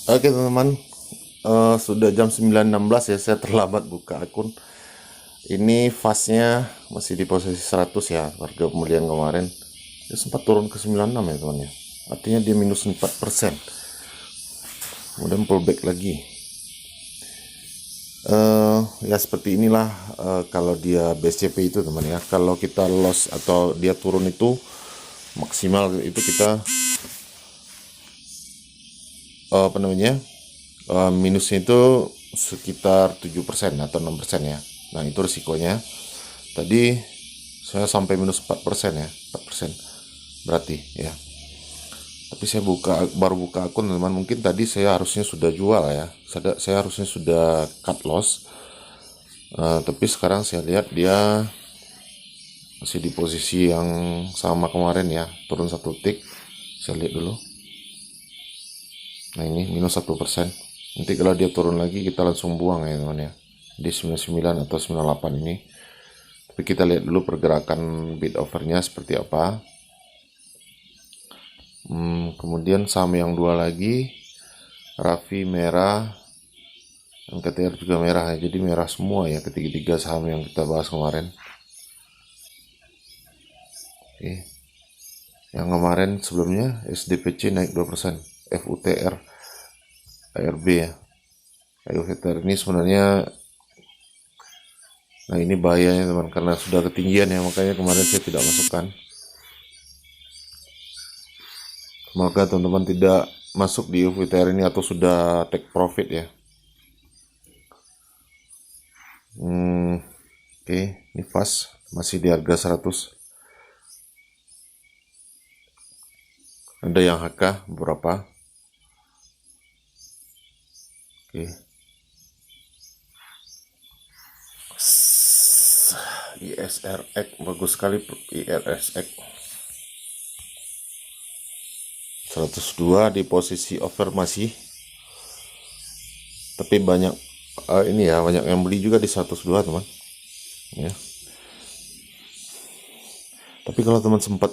Oke teman-teman, sudah jam 9.16 ya, saya terlambat buka akun. Ini fastnya masih di posisi 100 ya, harga pembelian kemarin. Dia sempat turun ke 96 ya teman ya. Artinya dia minus 4%. Kemudian pullback lagi. Ya seperti inilah kalau dia BSCP itu teman ya. Kalau kita loss atau dia turun itu maksimal itu kita apa namanya? Minusnya itu sekitar 7% atau 6% ya. Nah, itu risikonya. Tadi saya sampai minus 4% ya, 4% berarti ya. Tapi saya baru buka akun teman, mungkin tadi saya harusnya sudah jual ya. Saya harusnya sudah cut loss. Tapi sekarang saya lihat dia masih di posisi yang sama kemarin ya, turun 1 tick. Saya lihat dulu. Nah, ini minus 1%. Nanti kalau dia turun lagi kita langsung buang ya teman ya. Di 99 atau 98 ini. Tapi kita lihat dulu pergerakan bid overnya seperti apa. Kemudian saham yang dua lagi, Raffi merah, MKTR juga merah ya. Jadi merah semua ya ketiga-tiga saham yang kita bahas kemarin. Oke. Yang kemarin sebelumnya SDPC naik 2%, FUTR, ARB ya. FUTR ini sebenarnya, nah ini bahayanya teman, karena sudah ketinggian ya, makanya kemarin saya tidak masukkan. Maka teman-teman tidak masuk di FUTR ini atau sudah take profit ya. Oke, ini fast masih di harga 100. Ada yang HK beberapa. Oke. ISRX bagus sekali, IRSX 102 di posisi over masih, tapi banyak ini ya, banyak yang beli juga di 102 teman ya. Tapi kalau teman sempat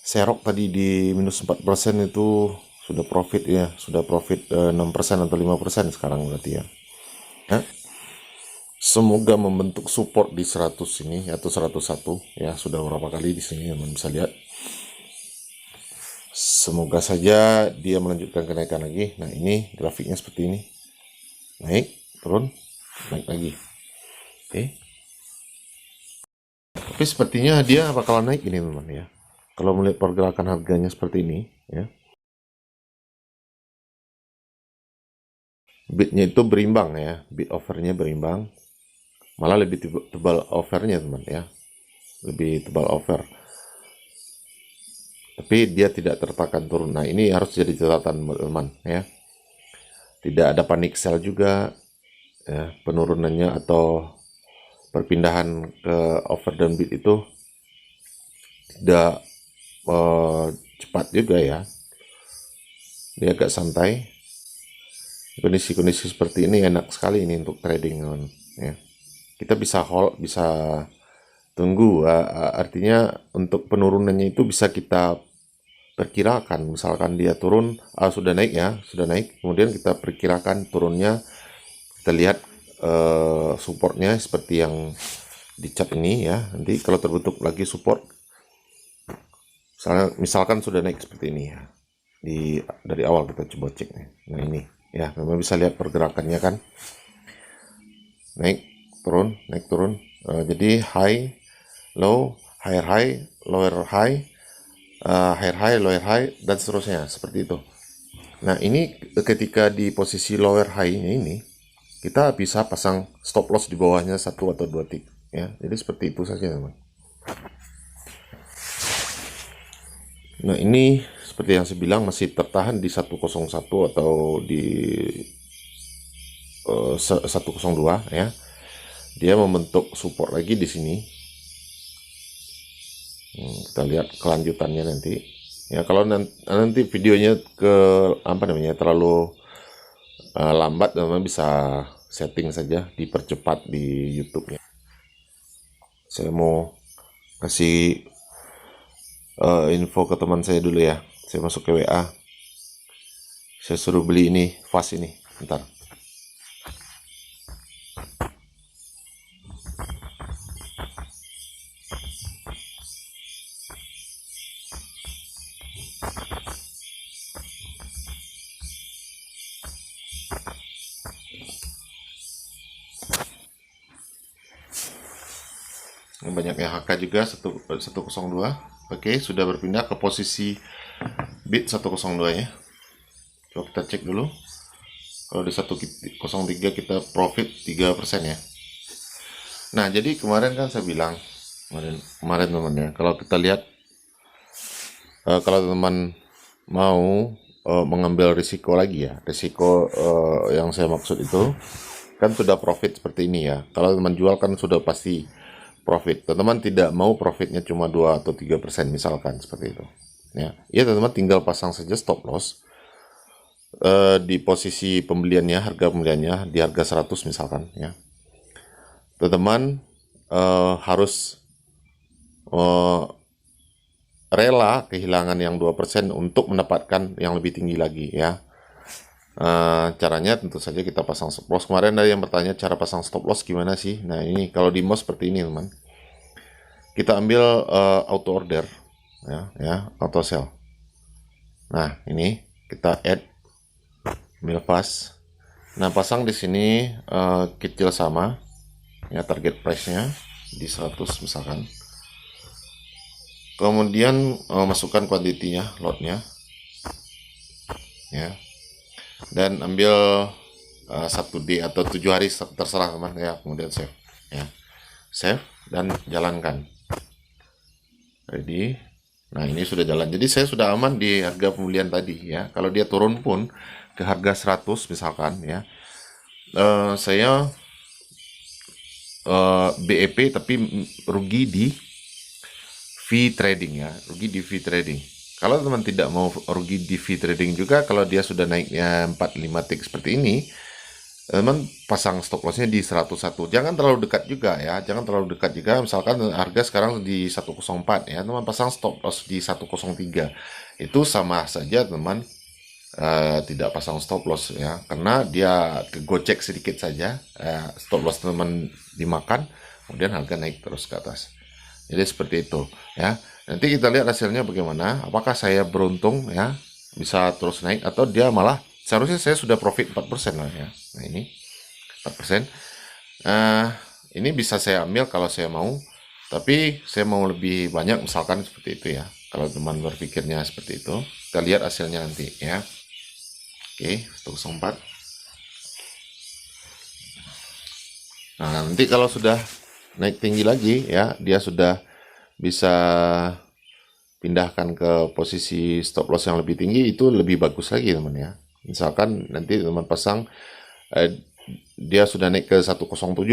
serok tadi di minus 4% itu sudah profit ya, sudah profit 6% atau 5% sekarang berarti ya. Ya. Semoga membentuk support di 100 ini atau 101 ya, sudah berapa kali di sini teman bisa lihat. Semoga saja dia melanjutkan kenaikan lagi. Nah, ini grafiknya seperti ini. Naik, turun, naik lagi. Oke. Tapi sepertinya dia bakalan naik ini teman ya. Kalau melihat pergerakan harganya seperti ini ya. Bidnya itu berimbang ya, bid overnya berimbang. Malah lebih tebal overnya teman ya. Lebih tebal over. Tapi dia tidak tertekan turun. Nah, ini harus jadi catatan teman ya. Tidak ada panic sell juga ya, penurunannya atau perpindahan ke over dan bid itu tidak cepat juga ya. Dia agak santai. Kondisi-kondisi seperti ini enak sekali ini untuk trading ya. Kita bisa hold, bisa tunggu, artinya untuk penurunannya itu bisa kita perkirakan. Misalkan dia turun, sudah naik ya, sudah naik, kemudian kita perkirakan turunnya, kita lihat supportnya seperti yang di chart ini ya. Nanti kalau terbentuk lagi support, misalkan sudah naik seperti ini ya, dari awal kita coba cek nih. Nah ini ya, memang bisa lihat pergerakannya kan, naik turun, naik turun. Jadi high low, higher high, lower high, higher high, lower high, dan seterusnya seperti itu. Nah, ini ketika di posisi lower high-nya ini, kita bisa pasang stop loss di bawahnya 1 atau 2 tick ya. Jadi seperti itu saja teman. Nah, ini seperti yang saya bilang masih tertahan di 101 atau di 102 ya. Dia membentuk support lagi di sini. Kita lihat kelanjutannya nanti. Ya, kalau nanti videonya terlalu lambat, teman bisa setting saja dipercepat di YouTube-nya. Saya mau kasih info ke teman saya dulu ya. Saya masuk ke WA. Saya suruh beli ini fast ini, ntar. Ini banyak yang HK juga 102. Oke, sudah berpindah ke posisi bid 102 ya. Coba kita cek dulu. Kalau di 103 kita profit 3% ya. Nah, jadi kemarin kan saya bilang kemarin teman ya, kalau kita lihat kalau teman mau mengambil risiko lagi ya, risiko yang saya maksud itu kan sudah profit seperti ini ya. Kalau teman jual kan sudah pasti profit. Teman-teman tidak mau profitnya cuma 2 atau 3% misalkan seperti itu. Ya, teman-teman tinggal pasang saja stop loss di posisi pembeliannya, harga pembeliannya di harga 100 misalkan ya. Teman-teman harus rela kehilangan yang 2% untuk mendapatkan yang lebih tinggi lagi ya. Caranya tentu saja kita pasang stop loss. Kemarin ada yang bertanya cara pasang stop loss gimana sih. Nah, ini kalau di MOS seperti ini teman, kita ambil auto order ya auto sell. Nah, ini kita add milfast. Nah, pasang di sini kecil sama ya, target price-nya di 100 misalkan. Kemudian masukkan kuantitinya, lotnya ya, dan ambil 1D atau 7 hari terserah teman ya. Kemudian save ya, save dan jalankan. Ready. Nah, ini sudah jalan. Jadi saya sudah aman di harga pembelian tadi ya. Kalau dia turun pun ke harga 100 misalkan ya, saya BEP tapi rugi di fee trading ya, rugi di fee trading. Kalau teman tidak mau rugi di fee trading juga, kalau dia sudah naiknya 4-5 tick seperti ini, teman pasang stop lossnya di 101. Jangan terlalu dekat juga ya, jangan terlalu dekat juga. Misalkan harga sekarang di 104 ya, teman pasang stop loss di 103. Itu sama saja teman tidak pasang stop loss ya, karena dia kegocek sedikit saja, stop loss teman dimakan, kemudian harga naik terus ke atas. Jadi seperti itu ya. Nanti kita lihat hasilnya bagaimana. Apakah saya beruntung ya, bisa terus naik, atau dia malah seharusnya saya sudah profit 4% lah ya. Nah, ini 4%. Ini bisa saya ambil kalau saya mau, tapi saya mau lebih banyak misalkan seperti itu ya. Kalau teman berpikirnya seperti itu, kita lihat hasilnya nanti ya. Oke, 104. Nah, nanti kalau sudah naik tinggi lagi ya, dia sudah bisa pindahkan ke posisi stop loss yang lebih tinggi, itu lebih bagus lagi teman ya. Misalkan nanti teman pasang dia sudah naik ke 107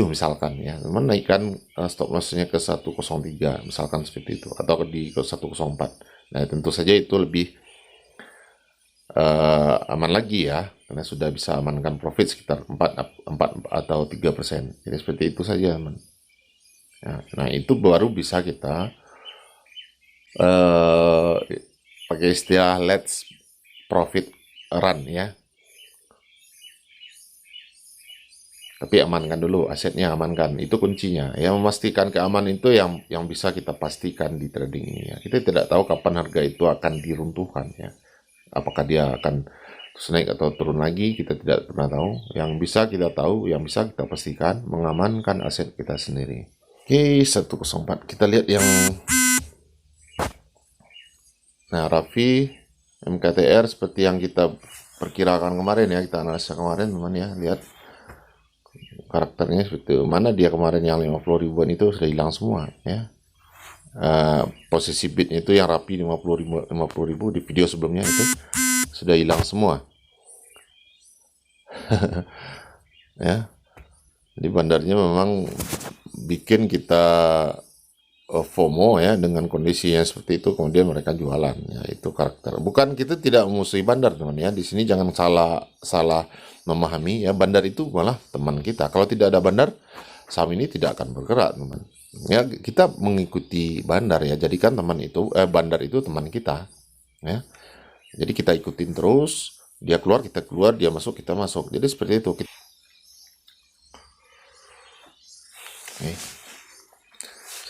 misalkan ya, teman naikkan stop lossnya ke 103 misalkan seperti itu, atau di 104. Nah, tentu saja itu lebih aman lagi ya, karena sudah bisa amankan profit sekitar 4 atau 3%. Jadi seperti itu saja teman. Nah, itu baru bisa kita pakai istilah let's profit run ya. Tapi amankan dulu asetnya, amankan, itu kuncinya ya. Memastikan keamanan itu yang bisa kita pastikan di trading ini ya. Kita tidak tahu kapan harga itu akan diruntuhkan ya, apakah dia akan terus naik atau turun lagi, kita tidak pernah tahu. Yang bisa kita tahu, yang bisa kita pastikan, mengamankan aset kita sendiri. Oke, 104. Kita lihat yang Raffi MKTR seperti yang kita perkirakan kemarin ya, kita analisa kemarin teman ya. Lihat karakternya seperti mana, dia kemarin yang 50 ribuan itu sudah hilang semua ya. Posisi bidnya itu yang Raffi 50 ribu di video sebelumnya itu sudah hilang semua. Ya. Jadi bandarnya memang bikin kita FOMO ya, dengan kondisi yang seperti itu, kemudian mereka jualan ya. Itu karakter. Bukan kita tidak memusuhi bandar teman ya, di sini jangan salah memahami ya, bandar itu malah teman kita. Kalau tidak ada bandar, saham ini tidak akan bergerak teman ya. Kita mengikuti bandar ya, jadikan bandar itu teman kita ya. Jadi kita ikutin terus, Dia keluar, kita keluar, dia masuk, kita masuk. Jadi seperti itu. Oke,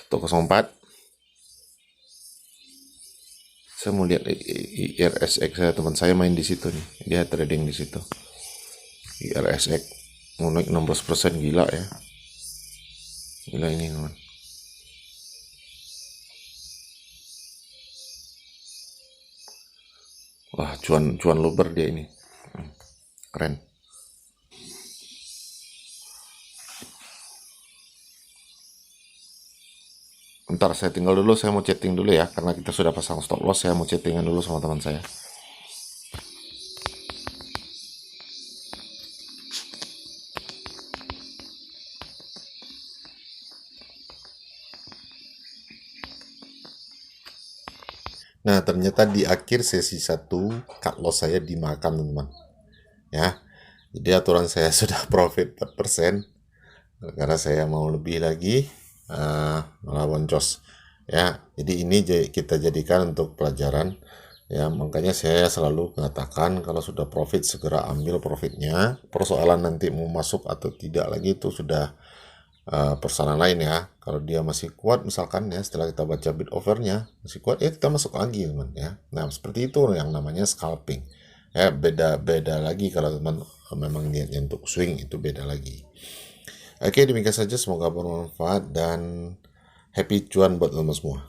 104. Saya mau lihat IRSX saya, teman saya main di situ nih. Dia trading di situ. IRSX mau naik 16%, gila ya. Gila ini, teman. Wah, cuan luber dia ini. Keren. Bentar, saya tinggal dulu, saya mau chatting dulu ya, karena kita sudah pasang stop loss. Saya mau chattingan dulu sama teman saya. Nah, ternyata di akhir sesi 1 cut loss saya dimakan, teman-teman. Ya. Jadi aturan saya sudah profit 4%. Karena saya mau lebih lagi, malah boncos. Ya, jadi ini kita jadikan untuk pelajaran. Ya, makanya saya selalu mengatakan kalau sudah profit segera ambil profitnya. Persoalan nanti mau masuk atau tidak lagi itu sudah persoalan lain ya. Kalau dia masih kuat misalkan ya, setelah kita baca bid offernya masih kuat ya, kita masuk lagi, teman ya. Nah, seperti itu yang namanya scalping. Ya, beda lagi kalau teman memang niatnya untuk swing, itu beda lagi. Oke, demikian saja, semoga bermanfaat dan happy cuan buat teman semua.